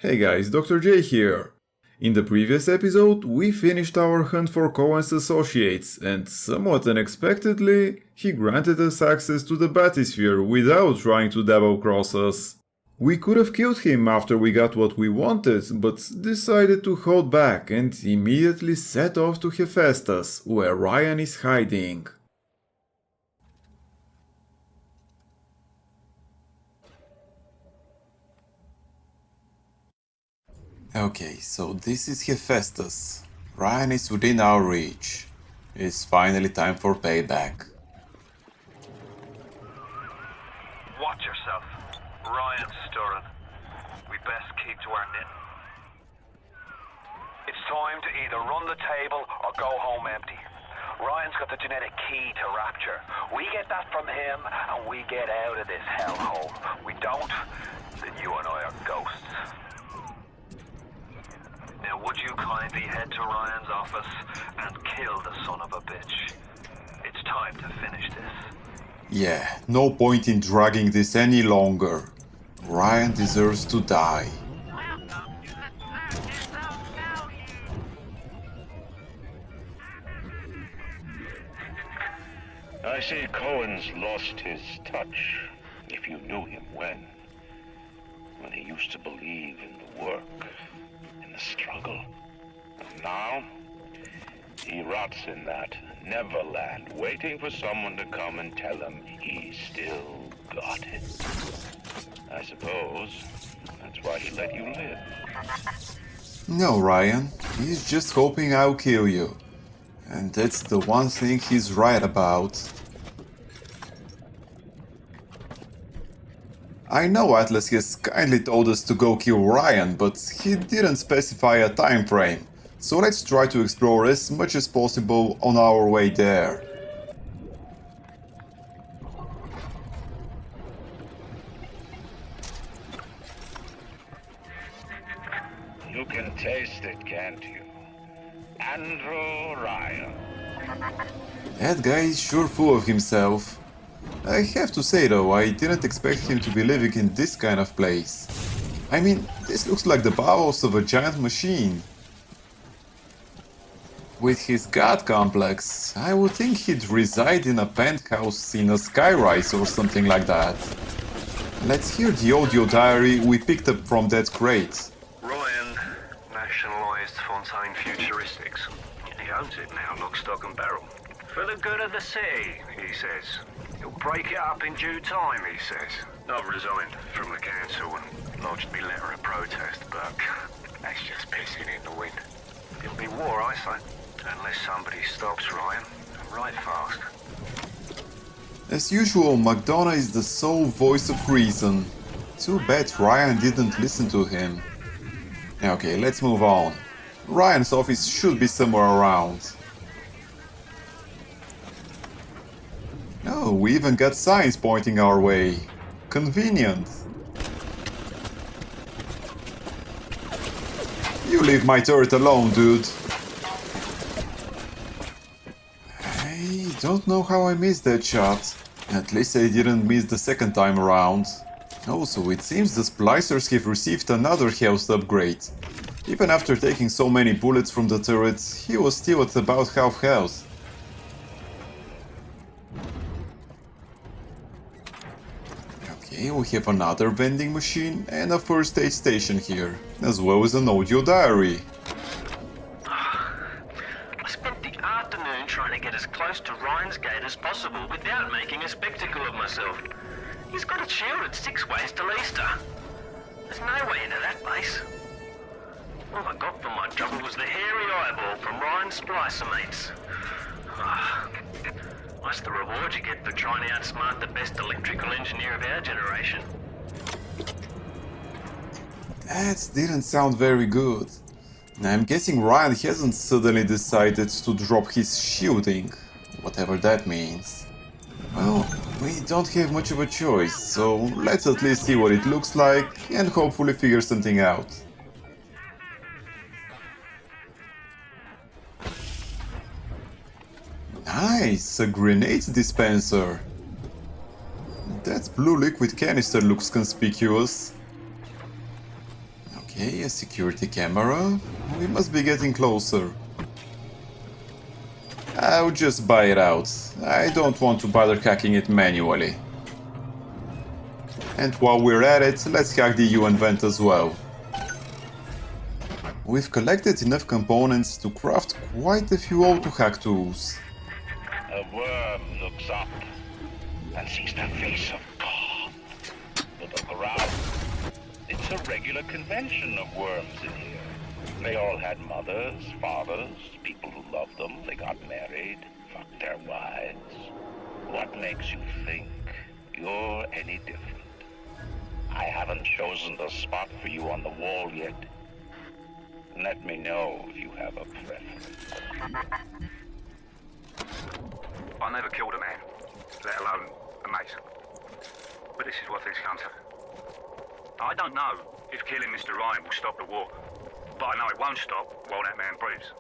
Hey guys, Dr. J here. In the previous episode, we finished our hunt for Cohen's associates, and somewhat unexpectedly, he granted us access to the bathysphere without trying to double-cross us. We could have killed him after we got what we wanted, but decided to hold back and immediately set off to Hephaestus, where Ryan is hiding. Okay, so this is Hephaestus. Ryan is within our reach. It's finally time for payback. Watch yourself. Ryan's stirring. We best keep to our knitting. It's time to either run the table or go home empty. Ryan's got the genetic key to Rapture. We get that from him and we get out of this hellhole. We don't, then you and I are ghosts. Now would you kindly head to Ryan's office and kill the son of a bitch? It's time to finish this. Yeah, no point in dragging this any longer. Ryan deserves to die. I see Cohen's lost his touch, if you knew him when he used to believe in the work, in the struggle. And now, he rots in that Neverland, waiting for someone to come and tell him he's still got it. I suppose that's why he let you live. No, Ryan, he's just hoping I'll kill you. And that's the one thing he's right about. I know Atlas has kindly told us to go kill Ryan, but he didn't specify a time frame. So let's try to explore as much as possible on our way there. You can taste it, can't you? Andrew Ryan. That guy is sure full of himself. I have to say though, I didn't expect him to be living in this kind of place. I mean, this looks like the bowels of a giant machine. With his god complex, I would think he'd reside in a penthouse in a skyrise or something like that. Let's hear the audio diary we picked up from that crate. Ryan nationalised Fontaine Futuristics. He owns it now, lock, stock and barrel. For the good of the city, he says. He'll break it up in due time, he says. I've resigned from the council and lodged me letter of protest, but that's just pissing in the wind. It'll be war, I say, unless somebody stops Ryan, and right fast. As usual, McDonough is the sole voice of reason. Too bad Ryan didn't listen to him. Okay, let's move on. Ryan's office should be somewhere around. Oh, we even got signs pointing our way. Convenient. You leave my turret alone, dude. I don't know how I missed that shot. At least I didn't miss the second time around. Also, it seems the splicers have received another health upgrade. Even after taking so many bullets from the turret, he was still at about half health. Okay, we have another vending machine and a first aid station here, as well as an audio diary. I spent the afternoon trying to get as close to Ryan's gate as possible without making a spectacle of myself. He's got it shielded 6 ways till Easter. There's no way into that place. All I got for my trouble was the hairy eyeball from Ryan's splicer mates. That's the reward you get for trying to outsmart the best electrical engineer of our generation. That didn't sound very good. I'm guessing Ryan hasn't suddenly decided to drop his shielding, whatever that means. Well, we don't have much of a choice, so let's at least see what it looks like and hopefully figure something out. Nice, a grenade dispenser. That blue liquid canister looks conspicuous. Okay, a security camera. We must be getting closer. I'll just buy it out. I don't want to bother hacking it manually. And while we're at it, let's hack the UN vent as well. We've collected enough components to craft quite a few auto-hack tools. A worm looks up and sees the face of God. They look around. It's a regular convention of worms in here. They all had mothers, fathers, people who loved them. They got married, fucked their wives. What makes you think you're any different? I haven't chosen the spot for you on the wall yet. Let me know if you have a preference. I never killed a man, let alone a mate. But this is what this comes to. I don't know if killing Mr. Ryan will stop the war, but I know it won't stop while that man breathes.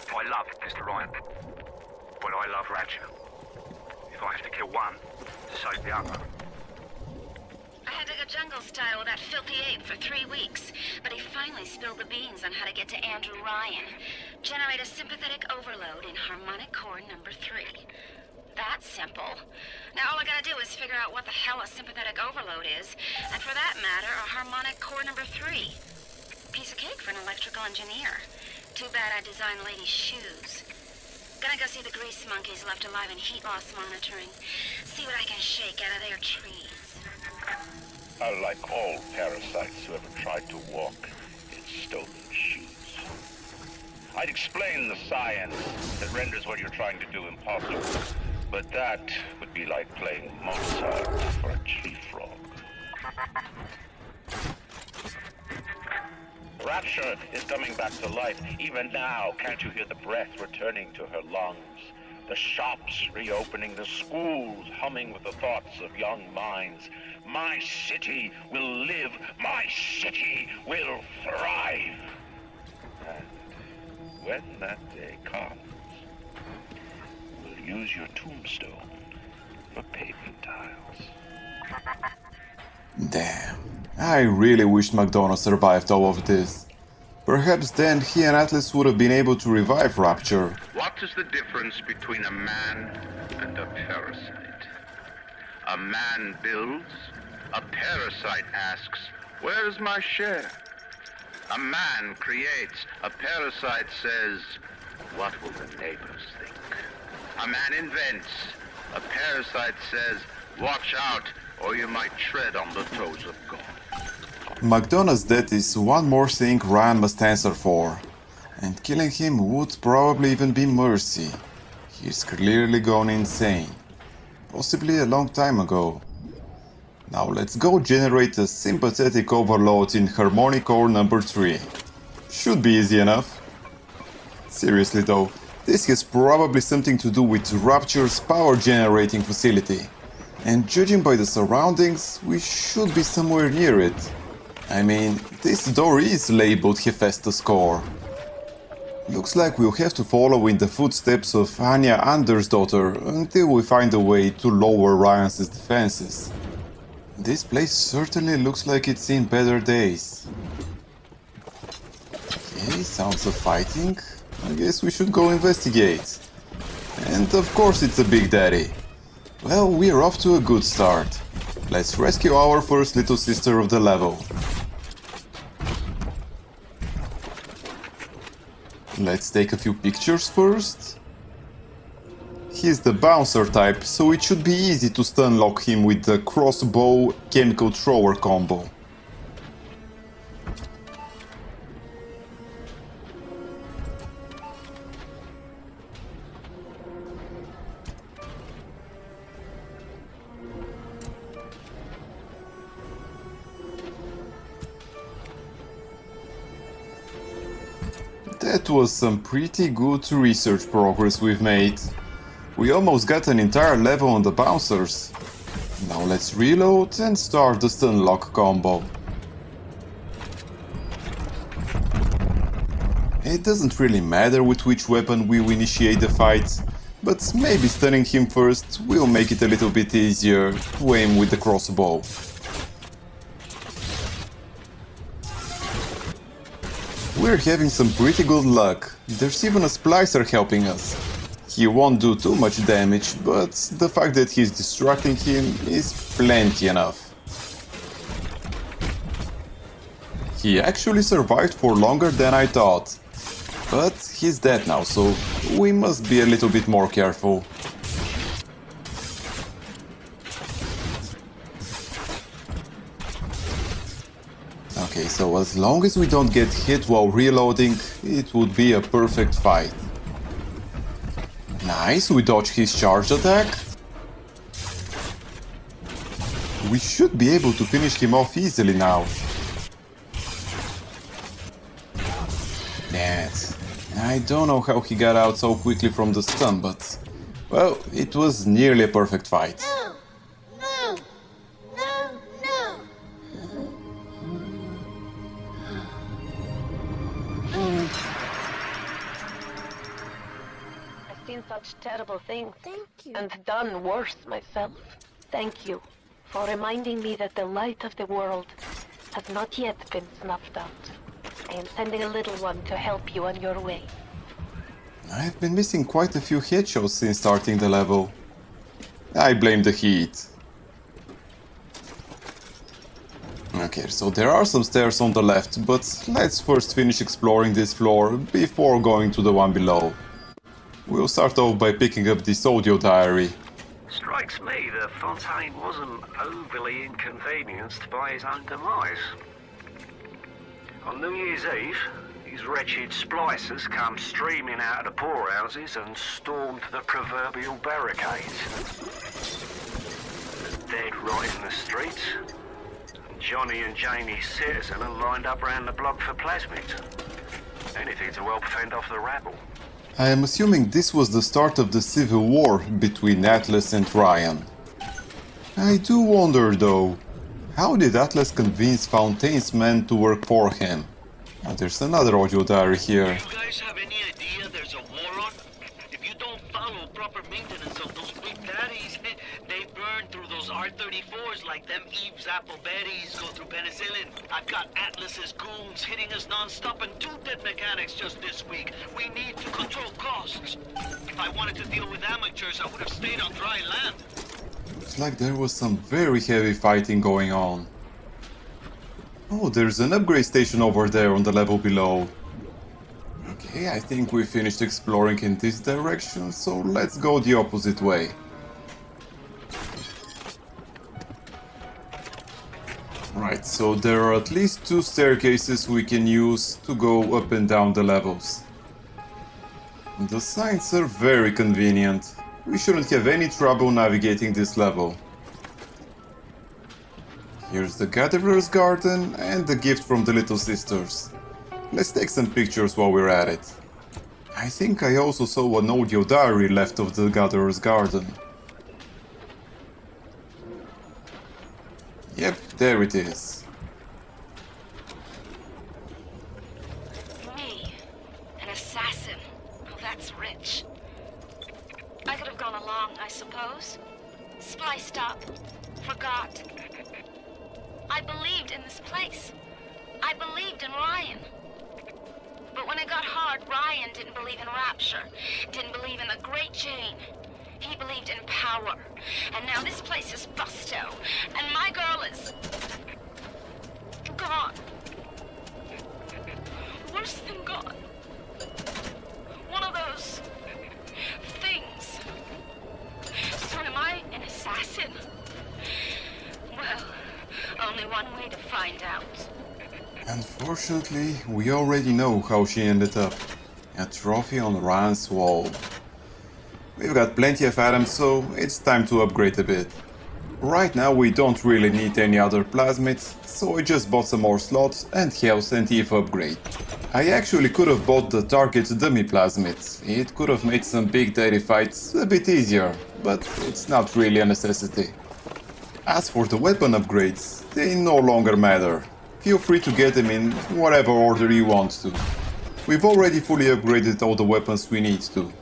I love Mr. Ryan, but I love Rapture. If I have to kill one to save the other. I had to go jungle style with that filthy ape for 3 weeks, but he finally spilled the beans on how to get to Andrew Ryan. Generate a sympathetic overload in harmonic core number 3. That's simple. Now all I gotta do is figure out what the hell a sympathetic overload is, and for that matter, a harmonic core number 3. Piece of cake for an electrical engineer. Too bad I designed ladies' shoes. Gonna go see the grease monkeys left alive in heat loss monitoring. See what I can shake out of their trees. Like all parasites who ever tried to walk in stolen shoes. I'd explain the science that renders what you're trying to do impossible, but that would be like playing Mozart for a tree frog. Rapture is coming back to life. Even now, can't you hear the breath returning to her lungs? The shops reopening, the schools humming with the thoughts of young minds. My city will live. My city will thrive. And when that day comes, we'll use your tombstone for pavement tiles. Damn. I really wished McDonough survived all of this. Perhaps then he and Atlas would have been able to revive Rapture. What is the difference between a man and a parasite? A man builds, a parasite asks, where is my share? A man creates, a parasite says, what will the neighbors think? A man invents, a parasite says, watch out or you might tread on the toes of God. McDonough's death is one more thing Ryan must answer for, and killing him would probably even be mercy. He's clearly gone insane, possibly a long time ago. Now let's go generate a sympathetic overload in harmonic core number 3. Should be easy enough. Seriously though, this has probably something to do with Rapture's power generating facility, and judging by the surroundings, we should be somewhere near it. I mean, this door is labeled Hephaestus Core. Looks like we'll have to follow in the footsteps of Anya Anders' daughter until we find a way to lower Ryan's defenses. This place certainly looks like it's seen better days. Okay, sounds of fighting. I guess we should go investigate. And of course it's a Big Daddy. Well, we're off to a good start. Let's rescue our first little sister of the level. Let's take a few pictures first. He's the bouncer type, so it should be easy to stun lock him with the crossbow chemical thrower combo. That was some pretty good research progress we've made. We almost got an entire level on the bouncers. Now let's reload and start the stun lock combo. It doesn't really matter with which weapon we initiate the fight, but maybe stunning him first will make it a little bit easier to aim with the crossbow. We're having some pretty good luck. There's even a splicer helping us. He won't do too much damage, but the fact that he's distracting him is plenty enough. He actually survived for longer than I thought. But he's dead now, so we must be a little bit more careful. Okay, so as long as we don't get hit while reloading, it would be a perfect fight. Nice, we dodged his charged attack. We should be able to finish him off easily now. I don't know how he got out so quickly from the stun, but... well, it was nearly a perfect fight. I've seen such terrible things. Thank you. And done worse myself. Thank you for reminding me that the light of the world has not yet been snuffed out. I am sending a little one to help you on your way. I've been missing quite a few headshots since starting the level. I blame the heat. Okay, so there are some stairs on the left, but let's first finish exploring this floor before going to the one below. We'll start off by picking up this audio diary. Strikes me that Fontaine wasn't overly inconvenienced by his own demise. On New Year's Eve, these wretched splicers come streaming out of the poorhouses and stormed the proverbial barricades. They're dead right in the streets. Johnny and Jamie Citizen are lined up round the block for plasmids. Anything to help fend off the rabble. I am assuming this was the start of the civil war between Atlas and Ryan. I do wonder though, how did Atlas convince Fontaine's men to work for him? Oh, there's another audio diary here. You guys have any idea there's a war on? If you don't follow proper maintenance of those big daddies, they burn through those R-34s like them Eve's apple berries go through penicillin. I've got Atlas's goons hitting us non-stop and 2 dead mechanics just this week. We need to control costs. If I wanted to deal with amateurs, I would have stayed on dry land. Looks like there was some very heavy fighting going on. Oh, there's an upgrade station over there on the level below. Okay, I think we finished exploring in this direction, so let's go the opposite way. Right, so there are at least 2 staircases we can use to go up and down the levels. The signs are very convenient. We shouldn't have any trouble navigating this level. Here's the Gatherer's Garden and the gift from the Little Sisters. Let's take some pictures while we're at it. I think I also saw an audio diary left of the Gatherer's Garden. Yep, there it is. Me, an assassin. Oh, that's rich. I could have gone along, I suppose. Spliced up. Forgot. I believed in this place. I believed in Ryan. But when it got hard, Ryan didn't believe in Rapture. Didn't believe in the Great Chain. He believed in power. And now this place is busto. And my girl is... gone. Worse than gone. One of those... things. So am I an assassin? Well, only one way to find out. Unfortunately, we already know how she ended up. A trophy on Ryan's wall. We've got plenty of items, so it's time to upgrade a bit. Right now we don't really need any other plasmids, so I just bought some more slots and health and EVE upgrade. I actually could have bought the target dummy plasmids. It could have made some big daddy fights a bit easier, but it's not really a necessity. As for the weapon upgrades, they no longer matter. Feel free to get them in whatever order you want to. We've already fully upgraded all the weapons we need to.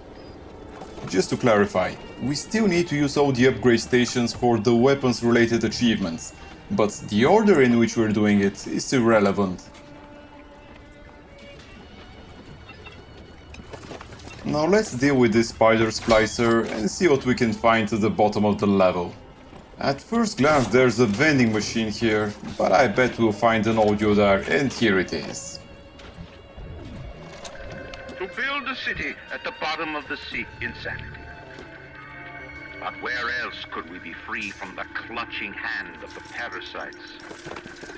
Just to clarify, we still need to use all the upgrade stations for the weapons related achievements, but the order in which we're doing it is irrelevant. Now let's deal with this spider splicer and see what we can find at the bottom of the level. At first glance there's a vending machine here, but I bet we'll find an audio there, and here it is. To build a city at the bottom of the sea, insanity. But where else could we be free from the clutching hand of the parasites?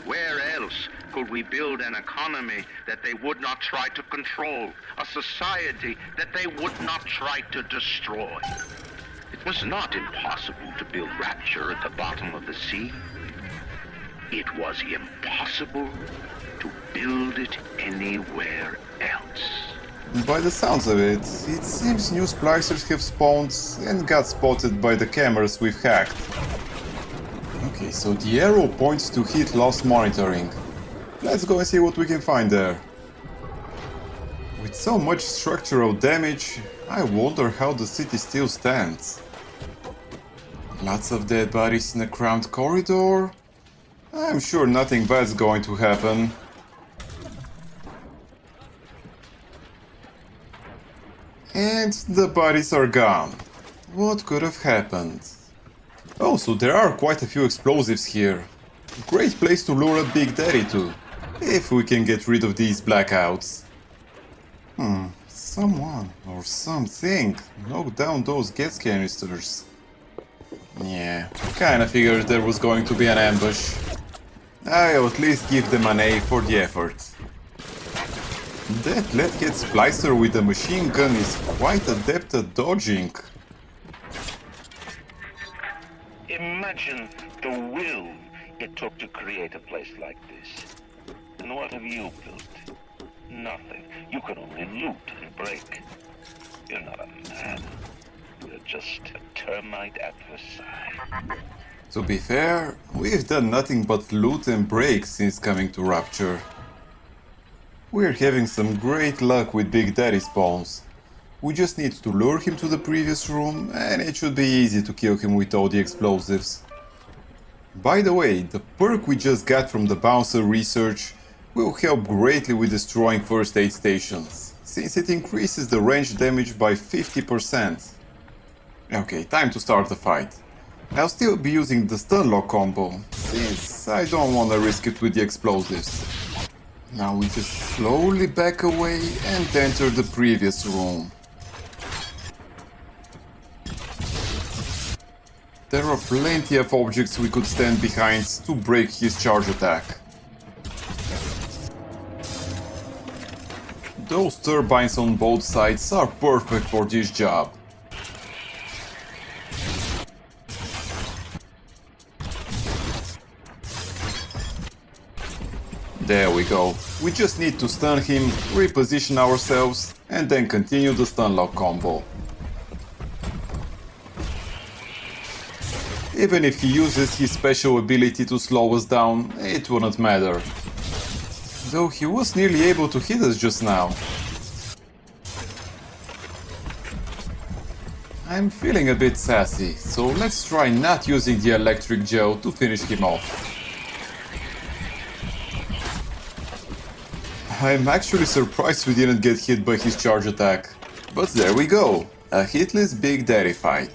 Where else could we build an economy that they would not try to control, a society that they would not try to destroy? It was not impossible to build Rapture at the bottom of the sea. It was impossible to build it anywhere else. By the sounds of it, it seems new splicers have spawned and got spotted by the cameras we've hacked. Okay, so the arrow points to heat loss monitoring. Let's go and see what we can find there. With so much structural damage, I wonder how the city still stands. Lots of dead bodies in a cramped corridor. I'm sure nothing bad's going to happen. And the bodies are gone. What could have happened? Oh, so there are quite a few explosives here. Great place to lure a Big Daddy to, if we can get rid of these blackouts. Someone or something knocked down those gas canisters. Yeah, kinda figured there was going to be an ambush. I'll at least give them an A for the effort. That lead-head splicer with a machine gun is quite adept at dodging. Imagine the will it took to create a place like this. And what have you built? Nothing. You can only loot and break. You're not a man. You're just a termite adversary. To be fair, we've done nothing but loot and break since coming to Rapture. We're having some great luck with Big Daddy spawns. We just need to lure him to the previous room and it should be easy to kill him with all the explosives. By the way, the perk we just got from the bouncer research will help greatly with destroying first aid stations, since it increases the range damage by 50%. Okay, time to start the fight. I'll still be using the stun lock combo, since I don't want to risk it with the explosives. Now we just slowly back away and enter the previous room. There are plenty of objects we could stand behind to break his charge attack. Those turbines on both sides are perfect for this job. There we go. We just need to stun him, reposition ourselves, and then continue the stun lock combo. Even if he uses his special ability to slow us down, it wouldn't matter. Though he was nearly able to hit us just now. I'm feeling a bit sassy, so let's try not using the electric gel to finish him off. I'm actually surprised we didn't get hit by his charge attack. But there we go, a hitless Big Daddy fight.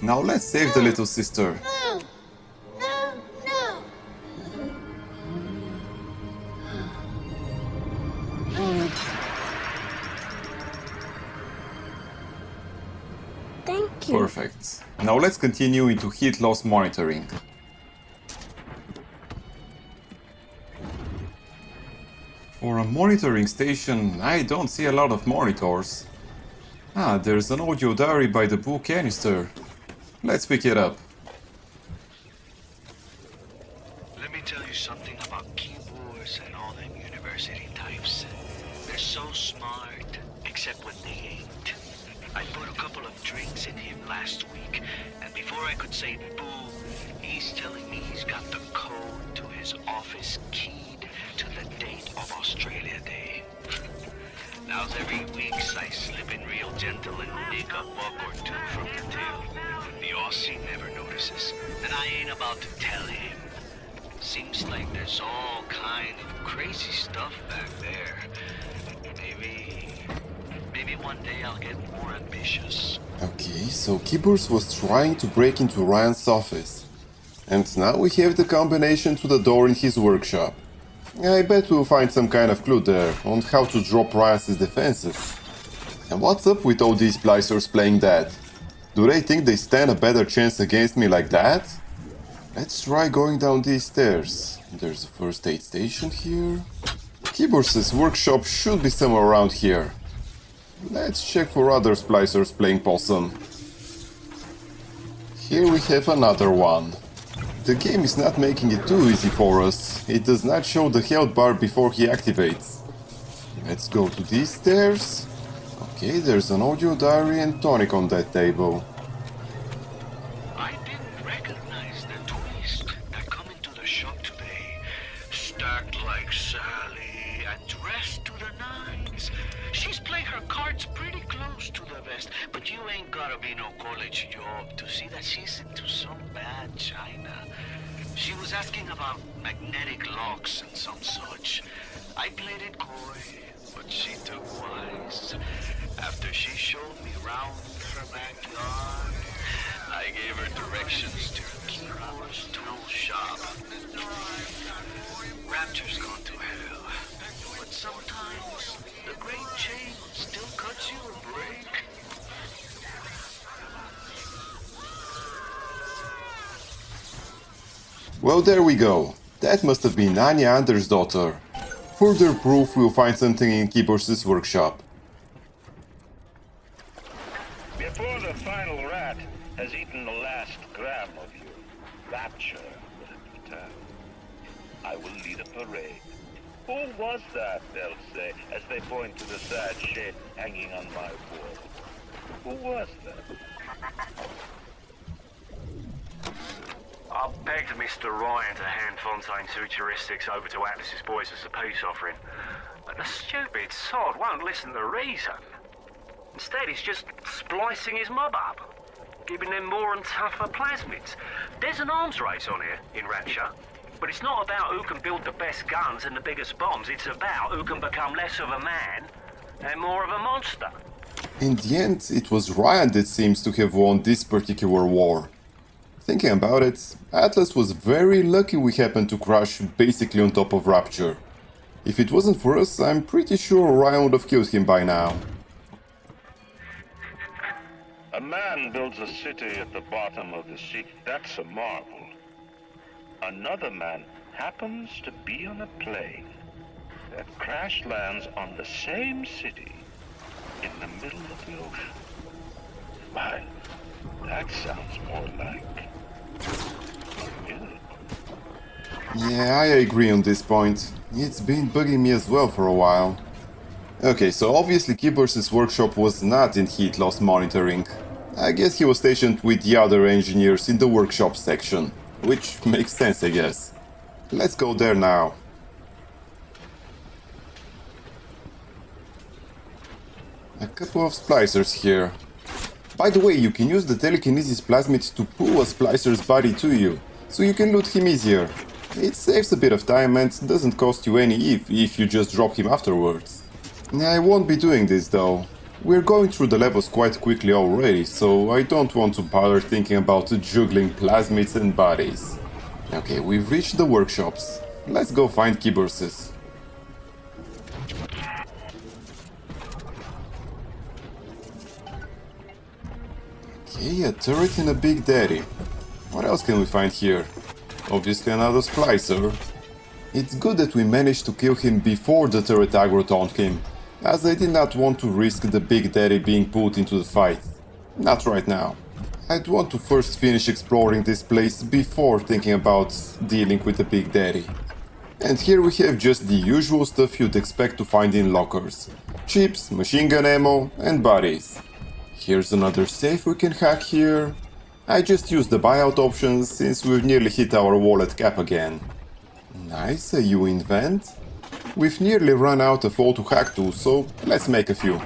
Now let's save the little sister. Thank you. Perfect. Now let's continue into heat loss monitoring. For a monitoring station, I don't see a lot of monitors. Ah, there's an audio diary by the blue canister. Let's pick it up. Let me tell you something about keyboards and all them university types. They're so smart, except when they ain't. I put a couple of drinks in him last week, and before I could say boo, he's telling me he's got the code to his office keyed to the date of Australia Day. Now's every weeks I slip in real gentle and nick a buck or two from the till. The Aussie never notices, and I ain't about to tell him. Seems like there's all kind of crazy stuff back there. Maybe one day I'll get more ambitious. Okay, so Kibbles was trying to break into Ryan's office. And now we have the combination to the door in his workshop. I bet we'll find some kind of clue there on how to drop Ryan's defenses. And what's up with all these splicers playing dead? Do they think they stand a better chance against me like that? Let's try going down these stairs. There's a first aid station here. Kibbles' workshop should be somewhere around here. Let's check for other splicers playing possum. Here we have another one. The game is not making it too easy for us. It does not show the health bar before he activates. Let's go to these stairs. Okay, there's an audio diary and tonic on that table. I didn't recognize the twist that come into the shop today. Stacked like Sally and dressed to the nines. She's playing her cards pretty close to the vest, but you ain't gotta be no college job to see that she's into some bad china. She was asking about magnetic locks and some such. I played it coy, but she took wise. After she showed me round her backyard, I gave her directions to Keyboard's tool shop. Rapture's gone to hell, but sometimes the great chain still cuts you a break. Well, there we go. That must have been Anya Anders' daughter. Further proof we'll find something in Kibbles' workshop. Before the final rat has eaten the last gram of you, Rapture will return. I will lead a parade. Who was that, they'll say, as they point to the sad shape hanging on my wall. Who was that? I begged Mr. Ryan to hand Fontaine's heuristics over to Atlas's boys as a peace offering, but the stupid sod won't listen to reason. Instead, he's just splicing his mob up, giving them more and tougher plasmids. There's an arms race on here in Rapture, but it's not about who can build the best guns and the biggest bombs. It's about who can become less of a man and more of a monster. In the end, it was Ryan that seems to have won this particular war. Thinking about it, Atlas was very lucky we happened to crash basically on top of Rapture. If it wasn't for us, I'm pretty sure Ryan would have killed him by now. A man builds a city at the bottom of the sea. That's a marvel. Another man happens to be on a plane that crash lands on the same city in the middle of the ocean. Why, that sounds more like a miracle. Yeah, I agree on this point. It's been bugging me as well for a while. Okay, so obviously Kibbles' workshop was not in heat loss monitoring. I guess he was stationed with the other engineers in the workshop section, which makes sense, I guess. Let's go there now. A couple of splicers here. By the way, you can use the telekinesis plasmid to pull a splicer's body to you, so you can loot him easier. It saves a bit of time and doesn't cost you any if you just drop him afterwards. I won't be doing this though. We're going through the levels quite quickly already, so I don't want to bother thinking about juggling plasmids and bodies. Okay, we've reached the workshops. Let's go find Kibbles'. Okay, a turret and a Big Daddy. What else can we find here? Obviously another splicer. It's good that we managed to kill him before the turret aggroed on him, as I did not want to risk the Big Daddy being put into the fight. Not right now. I'd want to first finish exploring this place before thinking about dealing with the Big Daddy. And here we have just the usual stuff you'd expect to find in lockers. Chips, machine gun ammo, and bodies. Here's another safe we can hack here. I just used the buyout options since we've nearly hit our wallet cap again. Nice, a U invent. We've nearly run out of all to hack to, so let's make a few.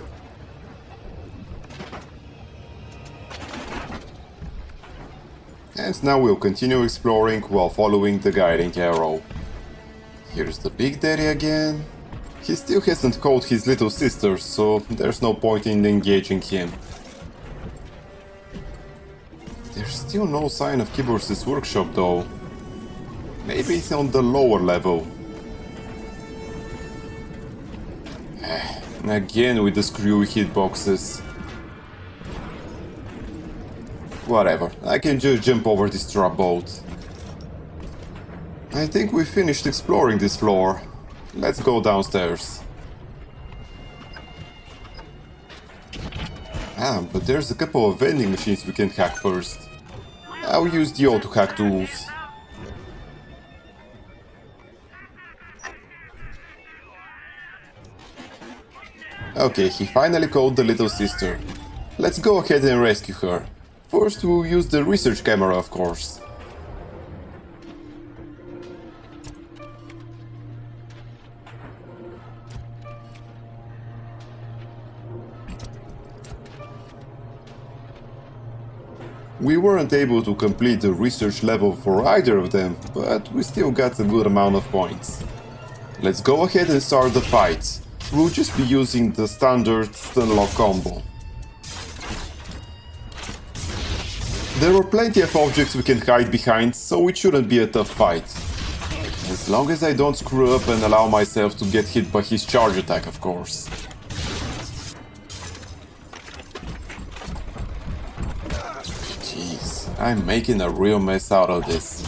And now we'll continue exploring while following the guiding arrow. Here's the Big Daddy again. He still hasn't called his little sister, so there's no point in engaging him. There's still no sign of Kibor's workshop though. Maybe it's on the lower level. Again with the screwy hitboxes. Whatever, I can just jump over this trap boat. I think we finished exploring this floor. Let's go downstairs. But there's a couple of vending machines we can hack first. I'll use the auto-hack tools. Okay, he finally called the little sister. Let's go ahead and rescue her. First we'll use the research camera, of course. We weren't able to complete the research level for either of them, but we still got a good amount of points. Let's go ahead and start the fight. We'll just be using the standard stun lock combo. There are plenty of objects we can hide behind, so it shouldn't be a tough fight. As long as I don't screw up and allow myself to get hit by his charge attack, of course. Jeez, I'm making a real mess out of this.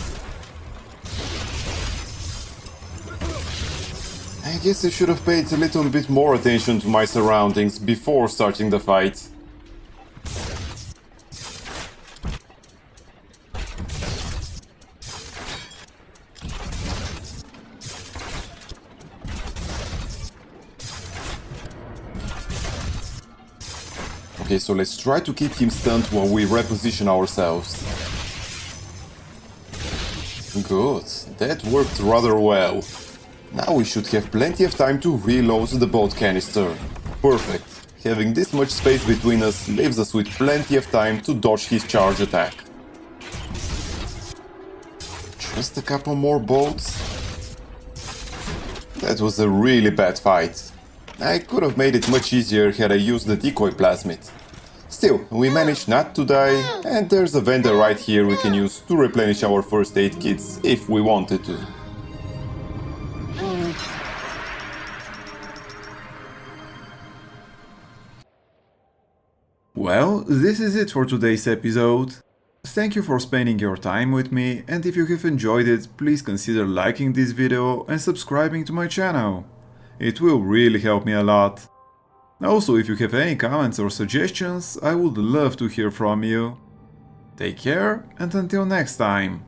I guess I should have paid a little bit more attention to my surroundings before starting the fight. Okay, so let's try to keep him stunned while we reposition ourselves. Good, that worked rather well. Now we should have plenty of time to reload the bolt canister. Perfect. Having this much space between us leaves us with plenty of time to dodge his charge attack. Just a couple more bolts. That was a really bad fight. I could have made it much easier had I used the decoy plasmid. Still, we managed not to die, and there's a vendor right here we can use to replenish our first aid kits if we wanted to. Well, this is it for today's episode. Thank you for spending your time with me, and if you have enjoyed it, please consider liking this video and subscribing to my channel. It will really help me a lot. Also, if you have any comments or suggestions, I would love to hear from you. Take care, and until next time.